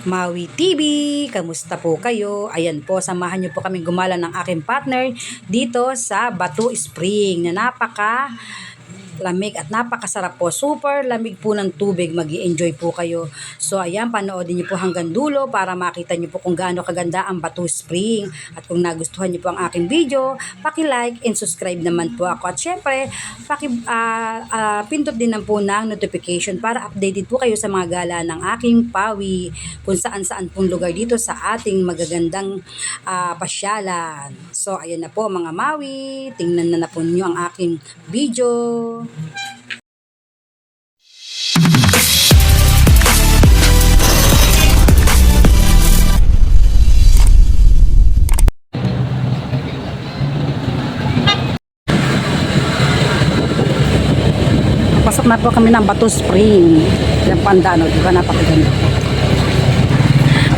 Maui TV, kamusta po kayo? Ayan po, samahan niyo po kami gumala ng aking partner dito sa Batu Spring na napaka lamig at napakasarap po. Super lamig po ng tubig. Mag-i-enjoy po kayo. So ayan, panoodin niyo po hanggang dulo para makita niyo po kung gaano kaganda ang Batu Spring. At kung nagustuhan niyo po ang aking video, paki-like and subscribe naman po ako. At syempre, pindot din ng po ng notification para updated po kayo sa mga gala ng aking pawi kung saan-saan pong lugar dito sa ating magagandang pasyalan. So ayan na po mga Mawi, tingnan na po niyo ang aking video. Pasok na po kami ng Batu Spring. Yan po ang dano, di ba? Napakaganda.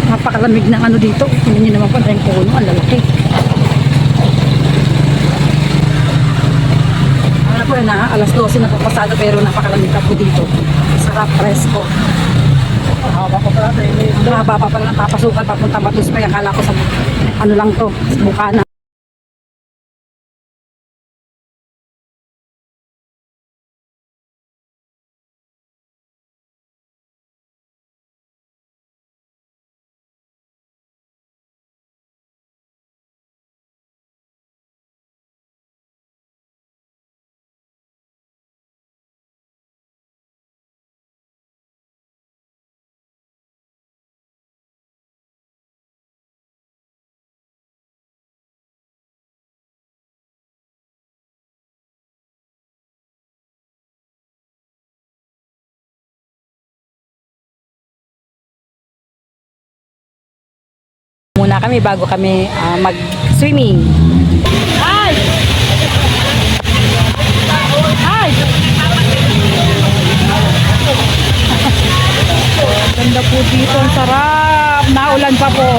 Napakalamig ng ano dito. Tingnan niyo naman po ang puno, ang lalaki. Ano po na, alas 12 na po pasado pero napakalamig na po dito. Sarap, presko. Mahaba pa pala. Mahaba pa pala ng papasukan papunta Batu Spring. Akala ko sa ano lang to, sa Bukana. Muna kami bago kami mag-swimming. Hi! Hi! Ganda po dito, ang sarap. Naulan pa po.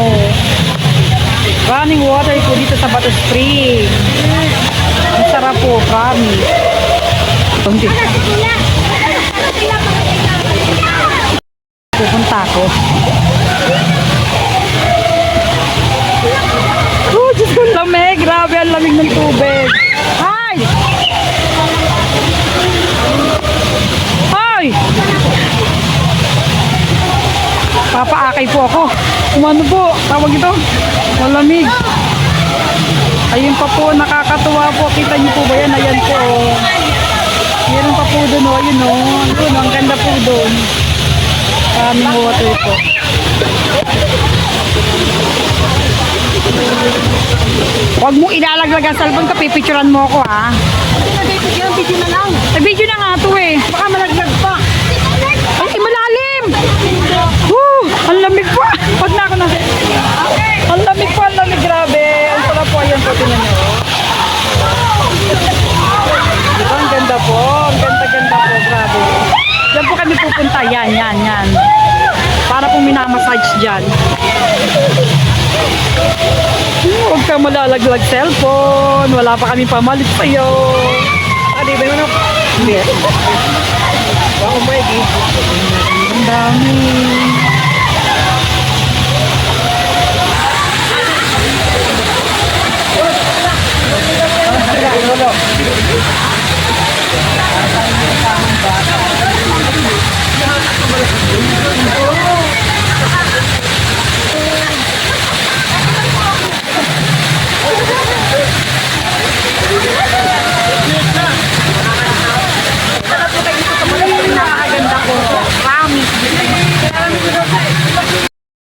Running water po dito sa Batu Spring. Ang sarap po, promise. Pupunta ako. Oh, Diyos ko, lamig. Grabe, ang lamig ng tubig. Hi! Hi! Papaakay po ako. Umano po, tawag ito. Malamig. Ayun pa po, nakakatuwa po. Kita niyo po ba yan? Ayan po. Meron pa po doon. Ayun o. Ayun, ang ganda po doon. Kaming water po. Huwag mo ilalaglag ang cellphone ko, pipicturan mo ako ha. Video na lang. Ay, video na nga ito eh. Baka malaglag pa. Ay, malalim. Woo! Ang lamig pa. Huwag na ako na. Ang lamig pa, ang lamig. Grabe. Ang sarap po. Ayan po, tinan nyo. Diba? Ang ganda po. Ang ganda-ganda po. Grabe. Diyan po kami pupunta. Yan, yan, yan. Para po minamassage dyan. Huwag kang malalaglag cellphone. Wala pa kami pamalit sa'yo. Di ba yun? Hindi. Ako ba edi? Ang dami.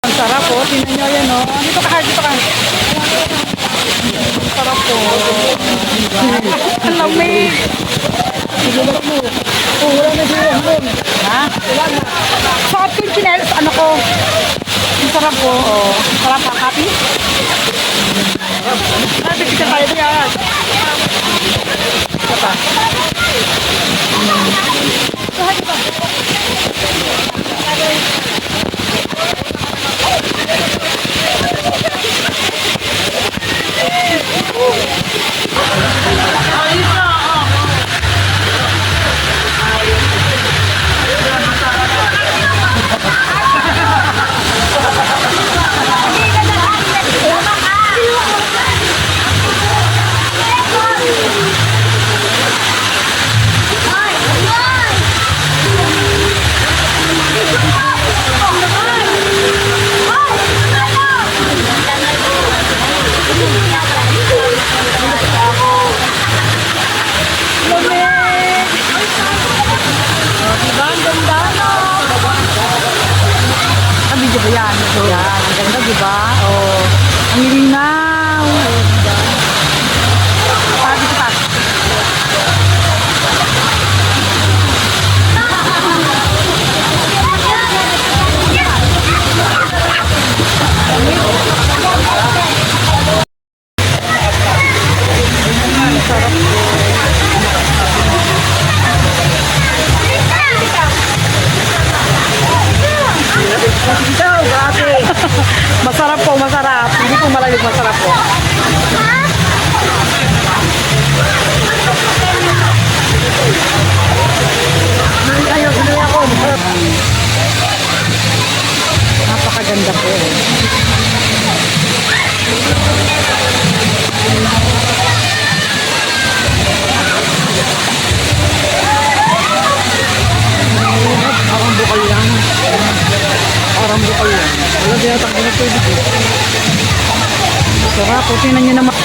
Ang sarap po. Tingnan nyo yan o. Dito ka, dito ka. Ang sarap po. Ang lamig. Wala na siya. Ha? Suot ko yung chinelas. Ano ko? Ang sarap po. Ang sarap pa. Happy? Happy kita tayo yan. Ito pa. Happy pa. di ba yan? Yan, ang ganda, di ba? Oh, ang linaw. Pati pa. Masarap po, masarap. Hindi po malamig, masarap po. Napakaganda po. Parang bukal lang. Parang bukal lang. Wala din natakbo na tubig eh. Sarap po. Tingnan nyo naman.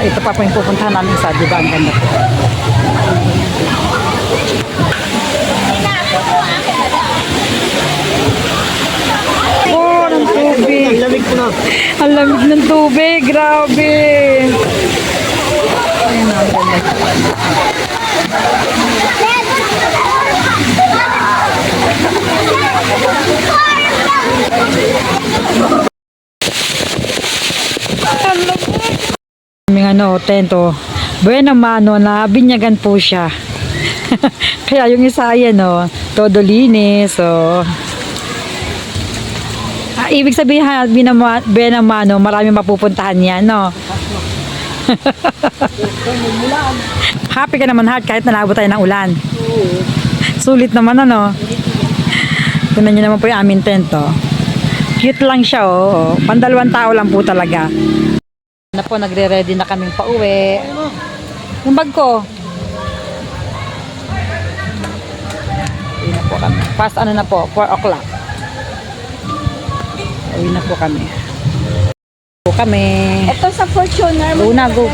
Ito pa po yung pupuntahan namin sa, di ba? Ang ganda po. Oh, ng tubig. Ang lamig po na. Ang lamig ng tubig. Grabe. Ayun na, ang ganda. Aming tento, buena mano na binyagan po siya. Kaya yung isa yan todo linis. So, ibig sabihin buena mano, marami mapupuntahan yan, no? Happy ka naman heart kahit nalabot tayo ng ulan. Sulit naman Tingnan nyo naman po yung aming tento. Cute lang siya, Pandalawang tao lang po talaga. Na po, nagre-ready na kaming pauwi. Yung bag ko. Uwi na po kami. Fast na po, 4 o'clock. Uwi na po kami. Ito sa Fortuner. Go na, go.